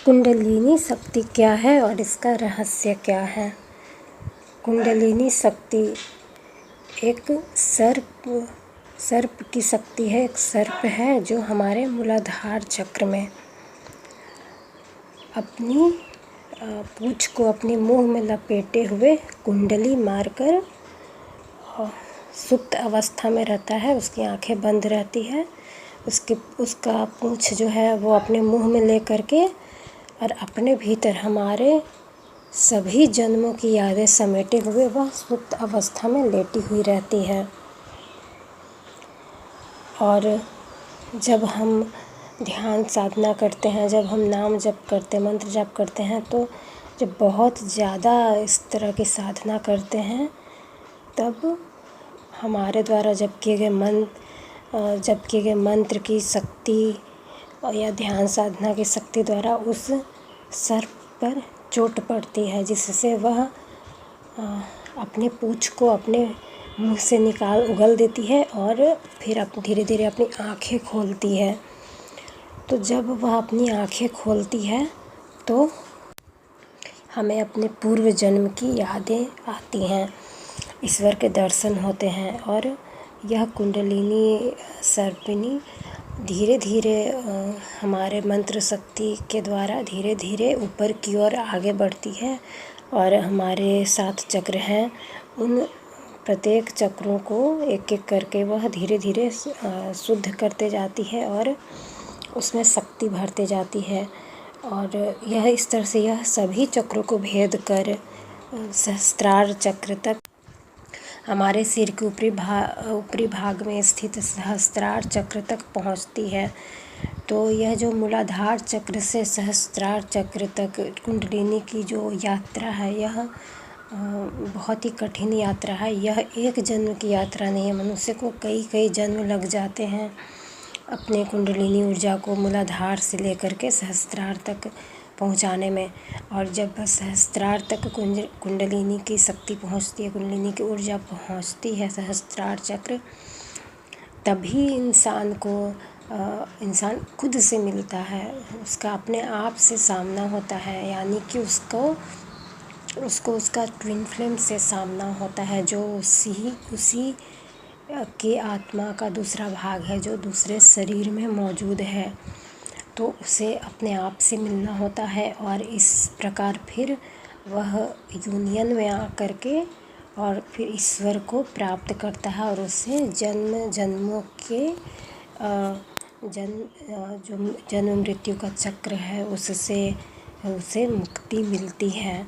कुंडलिनी शक्ति क्या है और इसका रहस्य क्या है। कुंडलिनी शक्ति एक सर्प की शक्ति है। एक सर्प है जो हमारे मूलाधार चक्र में अपनी पूंछ को अपने मुंह में लपेटे हुए कुंडली मारकर सुप्त अवस्था में रहता है। उसकी आंखें बंद रहती है। उसका पूंछ जो है वो अपने मुंह में ले करके और अपने भीतर हमारे सभी जन्मों की यादें समेटे हुए वह सुप्त अवस्था में लेटी हुई रहती है। और जब हम ध्यान साधना करते हैं, जब हम नाम जप करते हैं, मंत्र जप करते हैं, तो जब बहुत ज़्यादा इस तरह की साधना करते हैं तब हमारे द्वारा जप किए गए मंत्र की शक्ति या ध्यान साधना की शक्ति द्वारा उस सर्प पर चोट पड़ती है, जिससे वह अपने पूंछ को अपने मुंह से उगल देती है और फिर धीरे धीरे अपनी आँखें खोलती है। तो जब वह अपनी आँखें खोलती है तो हमें अपने पूर्व जन्म की यादें आती हैं, ईश्वर के दर्शन होते हैं। और यह कुंडलिनी सर्पिनी धीरे धीरे हमारे मंत्र शक्ति के द्वारा धीरे धीरे ऊपर की ओर आगे बढ़ती है और हमारे 7 चक्र हैं, उन प्रत्येक चक्रों को एक एक करके वह धीरे धीरे शुद्ध करते जाती है और उसमें शक्ति भरते जाती है। और यह इस तरह से यह सभी चक्रों को भेद कर सहस्त्रार चक्र तक हमारे सिर के ऊपरी भाग में स्थित सहस्त्रार चक्र तक पहुंचती है। तो यह जो मूलाधार चक्र से सहस्त्रार चक्र तक कुंडलिनी की जो यात्रा है, यह बहुत ही कठिन यात्रा है। यह एक जन्म की यात्रा नहीं है। मनुष्य को कई जन्म लग जाते हैं अपने कुंडलिनी ऊर्जा को मूलाधार से लेकर के सहस्त्रार तक पहुंचाने में। और जब सहस्त्रार तक कुंडलिनी की शक्ति पहुंचती है, कुंडलिनी की ऊर्जा पहुंचती है सहस्त्रार चक्र, तभी इंसान खुद से मिलता है, उसका अपने आप से सामना होता है। यानी कि उसको उसका ट्विन फ्लेम से सामना होता है, जो उसी के आत्मा का दूसरा भाग है जो दूसरे शरीर में मौजूद है। तो उसे अपने आप से मिलना होता है और इस प्रकार फिर वह यूनियन में आकर के और फिर ईश्वर को प्राप्त करता है और उसे जन्मों के जो जन्म मृत्यु का चक्र है उससे उसे मुक्ति मिलती है।